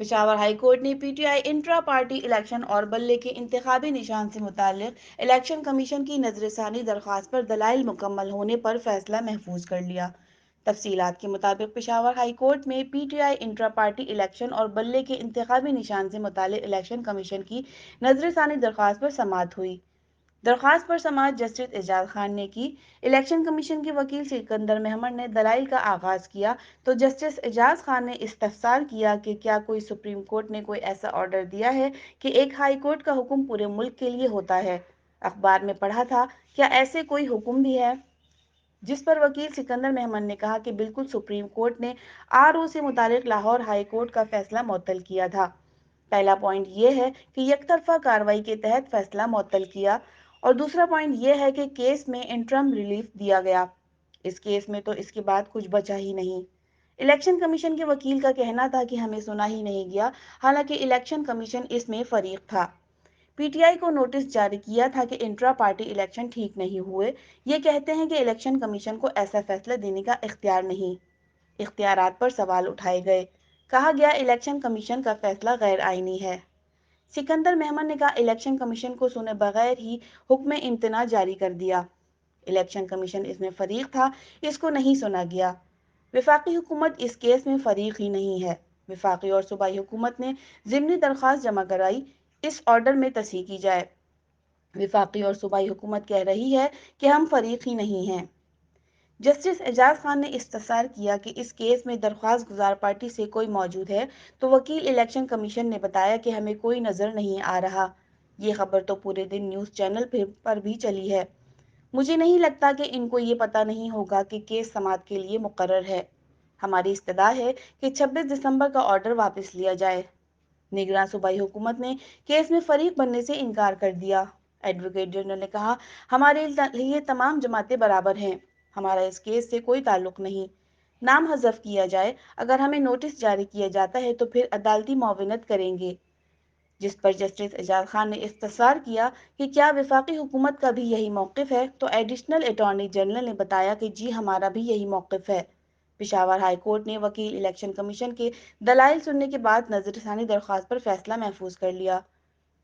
Peshawar high court نے P T I intra party election اور بلے کے انتخابی نشان سے متعلق الیکشن کمیشن کی نظر ثانی درخواست پر دلائل مکمل ہونے پر فیصلہ محفوظ کر لیا۔ تفصیلات کے مطابق پشاور ہائی کورٹ میں P T I intra party election اور بلے کے انتخابی نشان سے متعلق الیکشن کمیشن کی نظر ثانی درخواست پر سماعت ہوئی۔ درخواست پر سماعت جسٹس اعجاز خان نے کی۔ الیکشن کمیشن کے وکیل سکندر محمد نے دلائل کا آغاز کیا تو جسٹس اعجاز خان نے استفسار کیا کہ کیا کوئی سپریم کورٹ نے کوئی ایسا آرڈر دیا ہے کہ ایک ہائی کورٹ کا حکم پورے ملک کے لیے ہوتا ہے؟ اخبار میں پڑھا تھا، کیا ایسے کوئی حکم بھی ہے؟ جس پر وکیل سکندر محمد نے کہا کہ بالکل، سپریم کورٹ نے آر او سے متعلق لاہور ہائی کورٹ کا فیصلہ معطل کیا تھا۔ پہلا پوائنٹ یہ ہے کہ یک طرفہ کارروائی کے تحت فیصلہ معطل کیا، اور دوسرا پوائنٹ یہ ہے کہ کیس میں انٹرم ریلیف دیا گیا۔ اس کیس میں تو اس کے بعد کچھ بچا ہی نہیں۔ الیکشن کمیشن کے وکیل کا کہنا تھا کہ ہمیں سنا ہی نہیں گیا، حالانکہ الیکشن کمیشن اس میں فریق تھا۔ پی ٹی آئی کو نوٹس جاری کیا تھا کہ انٹرا پارٹی الیکشن ٹھیک نہیں ہوئے۔ یہ کہتے ہیں کہ الیکشن کمیشن کو ایسا فیصلہ دینے کا اختیار نہیں۔ اختیارات پر سوال اٹھائے گئے۔ کہا گیا الیکشن کمیشن کا فیصلہ غیر آئینی ہے۔ سکندر محمد نے کہا الیکشن کمیشن کو سنے بغیر ہی حکم امتناع جاری کر دیا۔ الیکشن کمیشن اس میں فریق تھا، اس کو نہیں سنا گیا۔ وفاقی حکومت اس کیس میں فریق ہی نہیں ہے۔ وفاقی اور صوبائی حکومت نے ضمنی درخواست جمع کرائی، اس آرڈر میں تصحیح کی جائے۔ وفاقی اور صوبائی حکومت کہہ رہی ہے کہ ہم فریق ہی نہیں ہیں۔ جسٹس اعجاز خان نے استفسار کیا کہ اس کیس میں درخواست گزار پارٹی سے کوئی موجود ہے تو وکیل الیکشن کمیشن نے بتایا کہ ہمیں کوئی نظر نہیں آ رہا۔ یہ خبر تو پورے دن نیوز چینل پر بھی چلی ہے۔ مجھے نہیں لگتا کہ ان کو یہ پتہ نہیں ہوگا کہ کیس سماعت کے لیے مقرر ہے۔ ہماری استدعا ہے کہ 26 دسمبر کا آرڈر واپس لیا جائے۔ نگراں صوبائی حکومت نے کیس میں فریق بننے سے انکار کر دیا۔ ایڈوکیٹ جنرل نے کہا ہمارے لیے تمام جماعتیں برابر ہیں، ہمارا اس کیس سے کوئی تعلق نہیں۔ نام حذف کیا جائے، اگر ہمیں نوٹس جاری کیا جاتا ہے تو پھر عدالتی معاونت کریں گے۔ جس پر جسٹس اعجاز خان نے استفسار کیا کہ کیا وفاقی حکومت کا بھی یہی موقف ہے تو ایڈیشنل اٹارنی جنرل نے بتایا کہ جی ہمارا بھی یہی موقف ہے۔ پشاور ہائی کورٹ نے وکیل الیکشن کمیشن کے دلائل سننے کے بعد نظر ثانی درخواست پر فیصلہ محفوظ کر لیا۔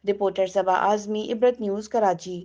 رپورٹر صبا اعظمی، عبرت نیوز، کراچی۔